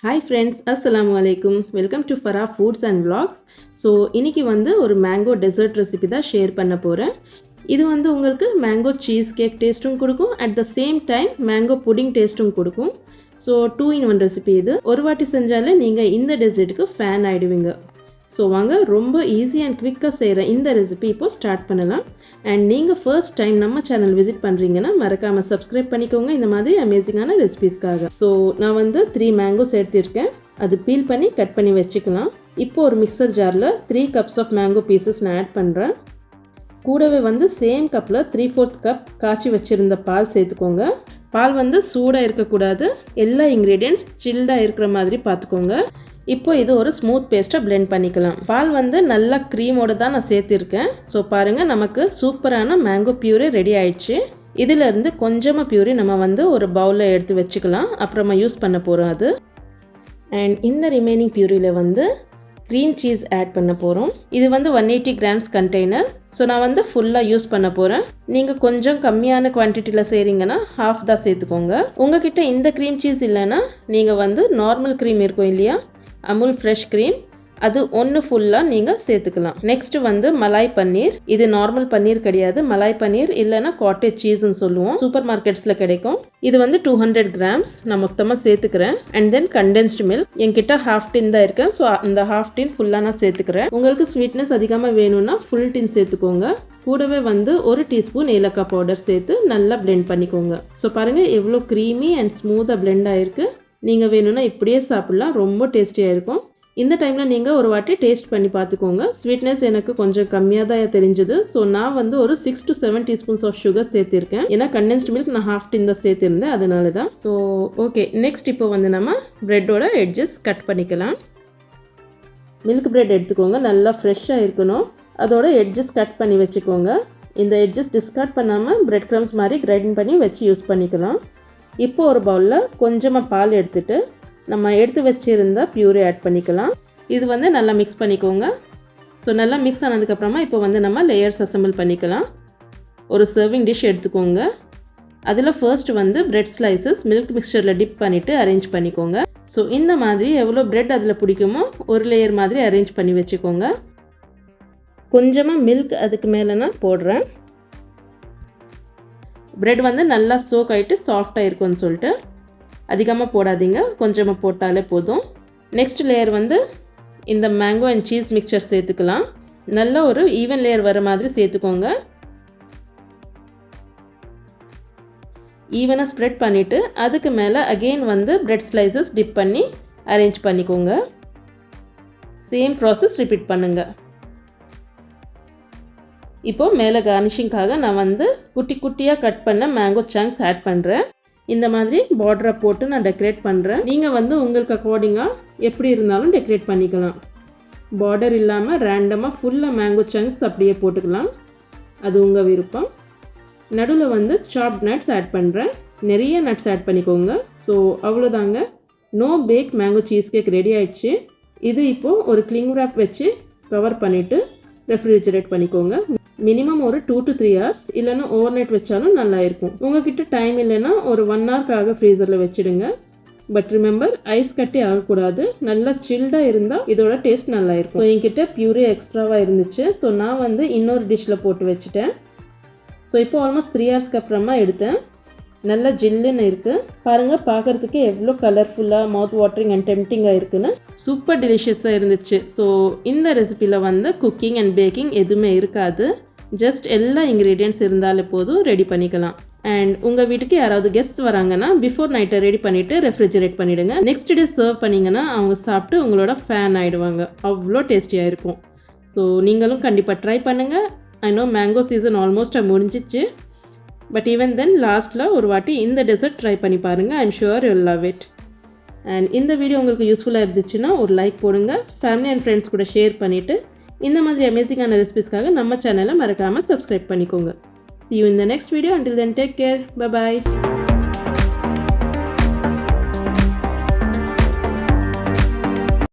Hi friends, Assalamu alaikum. Welcome to Farah Foods and Vlogs. So, இன்னைக்கு ஒரு mango dessert recipe தான் share பண்ண போறேன். இது உங்களுக்கு mango cheesecake டேஸ்டும் கொடுக்கும், at the same time mango pudding டேஸ்டும் கொடுக்கும். So, 2 in 1 recipe இது. ஒரு வாட்டி செஞ்சாலே நீங்க இந்த டெசர்ட்டுக்கு ஃபேன் ஆயிடுவீங்க. ஸோ வாங்க ரொம்ப ஈஸி அண்ட் குவிக்காக செய்கிற இந்த ரெசிபி இப்போது ஸ்டார்ட் பண்ணலாம். அண்ட் நீங்கள் ஃபர்ஸ்ட் டைம் நம்ம சேனல் விசிட் பண்ணுறீங்கன்னா மறக்காமல் சப்ஸ்கிரைப் பண்ணிக்கோங்க இந்த மாதிரி அமேசிங்கான ரெசிபீஸ்க்காக. ஸோ நான் 3 மேங்கோஸ் எடுத்திருக்கேன். அது பீல் பண்ணி கட் பண்ணி வச்சுக்கலாம். இப்போது ஒரு மிக்சர் ஜாரில் 3 cups ஆஃப் மேங்கோ பீசஸ் நான் ஆட் பண்ணுறேன். கூடவே சேம் கப்பில் 3/4 கப் காய்ச்சி வச்சுருந்த பால் சேர்த்துக்கோங்க. பால் சூடாக இருக்கக்கூடாது, எல்லா இன்க்ரீடியன்ட்ஸ் சில்டாக இருக்கிற மாதிரி பார்த்துக்கோங்க. இப்போ இது ஒரு ஸ்மூத் பேஸ்ட்டாக பிளெண்ட் பண்ணிக்கலாம். பால் நல்லா க்ரீமோடு தான் நான் சேர்த்திருக்கேன். ஸோ பாருங்கள், நமக்கு சூப்பரான மேங்கோ பியூரி ரெடி ஆயிடுச்சு. இதிலேருந்து கொஞ்சமாக பியூரி நம்ம ஒரு பவுலில் எடுத்து வச்சுக்கலாம், அப்புறமா யூஸ் பண்ண போகிறோம் அது. அண்ட் இந்த ரிமைனிங் பியூரியில் க்ரீம் சீஸ் ஆட் பண்ண போகிறோம். இது 180 grams கண்டெய்னர். ஸோ நான் ஃபுல்லாக யூஸ் பண்ண போகிறேன். நீங்கள் கொஞ்சம் கம்மியான குவான்டிட்டியில் செய்கிறீங்கன்னா ஹாஃப் தான் சேர்த்துக்கோங்க. உங்ககிட்ட இந்த க்ரீம் சீஸ் இல்லைன்னா நீங்கள் நார்மல் க்ரீம் இருக்கும் இல்லையா, அமுல் ஃப்ரெஷ் க்ரீம், அது ஒன்று ஃபுல்லாக நீங்கள் சேர்த்துக்கலாம். நெக்ஸ்ட் மலாய் பன்னீர். இது நார்மல் பன்னீர் கிடையாது, மலாய் பன்னீர் இல்லைன்னா காட்டேஜ் சீஸ்ன்னு சொல்லுவோம், சூப்பர் மார்க்கெட்ஸில் கிடைக்கும். இது 200 grams நான் மொத்தமாக சேர்த்துக்கிறேன். And then condensed milk. என்கிட்ட ½ டின் தான் இருக்கேன். ஸோ அந்த ½ டின் ஃபுல்லாக நான் சேர்த்துக்கிறேன். உங்களுக்கு ஸ்வீட்னஸ் அதிகமாக வேணும்னா ஃபுல் டின் சேர்த்துக்கோங்க. கூடவே 1 டீஸ்பூன் ஏலக்காய் பவுடர் சேர்த்து நல்லா பிளெண்ட் பண்ணிக்கோங்க. ஸோ பாருங்கள் எவ்வளோ க்ரீமி அண்ட் ஸ்மூத்தாக பிளெண்ட் ஆகிருக்கு. நீங்கள் வேணும்னா இப்படியே சாப்பிட்லாம், ரொம்ப டேஸ்டியாக இருக்கும். இந்த டைமில் நீங்கள் ஒரு வாட்டி டேஸ்ட் பண்ணி பார்த்துக்கோங்க. ஸ்வீட்னஸ் எனக்கு கொஞ்சம் கம்மியாக தான் தெரிஞ்சுது. ஸோ நான் ஒரு 6 to 7 teaspoons ஆஃப் சுகர் சேர்த்திருக்கேன். ஏன்னா கண்டென்ஸ்டு மில்க் நான் ½ டின் தான் சேர்த்திருந்தேன், அதனால தான். ஸோ ஓகே, நெக்ஸ்ட் இப்போ நம்ம ப்ரெட்டோட எட்ஜஸ் கட் பண்ணிக்கலாம். மில்க் ப்ரெட் எடுத்துக்கோங்க, நல்லா ஃப்ரெஷ்ஷாக இருக்கணும். அதோட எட்ஜஸ் கட் பண்ணி வச்சுக்கோங்க. இந்த எட்ஜஸ் டிஸ்கார்ட் பண்ணாமல் பிரெட் க்ரம்ஸ் மாதிரி கிரைண்ட் பண்ணி வச்சு யூஸ் பண்ணிக்கலாம். இப்போ ஒரு பவுலில் கொஞ்சமாக பால் எடுத்துகிட்டு நம்ம எடுத்து வச்சுருந்த பியூரி ஆட் பண்ணிக்கலாம். இது நல்லா மிக்ஸ் பண்ணிக்கோங்க. ஸோ நல்லா மிக்ஸ் ஆனதுக்கப்புறமா இப்போ நம்ம லேயர்ஸ் அசம்பிள் பண்ணிக்கலாம். ஒரு சர்விங் டிஷ் எடுத்துக்கோங்க. அதில் ஃபர்ஸ்ட் பிரெட் ஸ்லைசஸ் மில்க் மிக்சரில் டிப் பண்ணிவிட்டு அரேஞ்ச் பண்ணிக்கோங்க. ஸோ இந்த மாதிரி எவ்வளோ பிரெட் அதில் பிடிக்குமோ ஒரு லேயர் மாதிரி அரேஞ்ச் பண்ணி வச்சுக்கோங்க. கொஞ்சமாக மில்க் அதுக்கு மேலே நான் போடுறேன். பிரெட் நல்லா சோக் ஆகிட்டு சாஃப்டாக இருக்கும்னு சொல்லிட்டு அதிகமாக போடாதீங்க, கொஞ்சமாக போட்டாலே போதும். நெக்ஸ்ட் லேயர் இந்த மேங்கோ அண்ட் சீஸ் மிக்சர் சேர்த்துக்கலாம். நல்ல ஒரு ஈவன் லேயர் வர மாதிரி சேர்த்துக்கோங்க. ஈவனாக ஸ்ப்ரெட் பண்ணிவிட்டு அதுக்கு மேலே அகெயின் பிரெட் ஸ்லைசஸ் டிப் பண்ணி அரேஞ்ச் பண்ணிக்கோங்க. சேம் ப்ராசஸ் ரிப்பீட் பண்ணுங்கள். இப்போது மேலே கார்னிஷிங்காக நான் குட்டி குட்டியாக கட் பண்ண மேங்கோ சங்க்ஸ் ஆட் பண்ணுறேன். இந்த மாதிரி பார்டரை போட்டு நான் டெக்கரேட் பண்ணுறேன். நீங்கள் உங்களுக்கு அக்கார்டிங்காக எப்படி இருந்தாலும் டெக்கரேட் பண்ணிக்கலாம். பார்டர் இல்லாமல் ரேண்டமாக ஃபுல்லாக மேங்கோ சங்க்ஸ் அப்படியே போட்டுக்கலாம், அது உங்கள் விருப்பம். நடுவில் சாப்ட் நட்ஸ் ஆட் பண்ணுறேன். நிறைய நட்ஸ் ஆட் பண்ணிக்கோங்க. ஸோ அவ்வளோதாங்க, no bake mango cheese cake ready ஆயிடுச்சு. இது இப்போது ஒரு கிளிங் ராப் வச்சு கவர் பண்ணிவிட்டு ரெஃப்ரிஜரேட் பண்ணிக்கோங்க. மினிமம் ஒரு 2 to 3 hours, இல்லைன்னா ஓவர் நைட் வச்சாலும் நல்லா இருக்கும். உங்ககிட்ட டைம் இல்லைன்னா ஒரு 1 hourக்காக ஃப்ரீசரில் வச்சுடுங்க. பட் ரிமெம்பர், ஐஸ் கட்டி ஆகக்கூடாது, நல்லா சில்டாக இருந்தால் இதோட டேஸ்ட் நல்லா இருக்கும். ஸோ என்கிட்ட பியூரி எக்ஸ்ட்ராவாக இருந்துச்சு. ஸோ நான் இன்னொரு டிஷ்ஷில் போட்டு வச்சுட்டேன். ஸோ இப்போ ஆல்மோஸ்ட் 3 hours அப்புறமா எடுத்தேன். நல்லா ஜில்லுன்னு இருக்குது பாருங்கள், பார்க்குறதுக்கு எவ்வளோ கலர்ஃபுல்லாக மவுத் வாட்டரிங் அண்ட் டெம்டிங்காக இருக்குன்னு. சூப்பர் டெலிஷியஸாக இருந்துச்சு. ஸோ இந்த ரெசிபியில் குக்கிங் அண்ட் பேக்கிங் எதுவுமே இருக்காது, ஜஸ்ட் எல்லா இன்க்ரீடியன்ட்ஸ் இருந்தாலே போதும், ரெடி பண்ணிக்கலாம். அண்ட் உங்கள் வீட்டுக்கு யாராவது கெஸ்ட் வராங்கன்னா பிஃபோர் நைட்டை ரெடி பண்ணிவிட்டு ரெஃப்ரிஜரேட் பண்ணிவிடுங்க. நெக்ஸ்ட் டே சர்வ் பண்ணிங்கன்னா அவங்க சாப்பிட்டு உங்களோட ஃபேன் ஆகிடுவாங்க, அவ்வளோ டேஸ்டியாக இருக்கும். ஸோ நீங்களும் கண்டிப்பாக ட்ரை பண்ணுங்கள். ஐ நோ மேங்கோ சீசன் ஆல்மோஸ்ட்டாக முடிஞ்சிச்சு, பட் ஈவன் தென் லாஸ்ட்டில் ஒரு வாட்டி இந்த டெசர்ட் ட்ரை பண்ணி பாருங்கள். I am sure you love it. And இந்த வீடியோ உங்களுக்கு யூஸ்ஃபுல்லாக இருந்துச்சுன்னா ஒரு லைக் போடுங்க, ஃபேமிலி அண்ட் ஃப்ரெண்ட்ஸ் கூட ஷேர் பண்ணிவிட்டு இந்த மாதிரி அமேசிங்கான ரெசிபிஸ்க்காக நம்ம சேனலை மறக்காமல் சப்ஸ்கிரைப் பண்ணிக்கோங்க. See you in the next video. Until then, take care. Bye bye.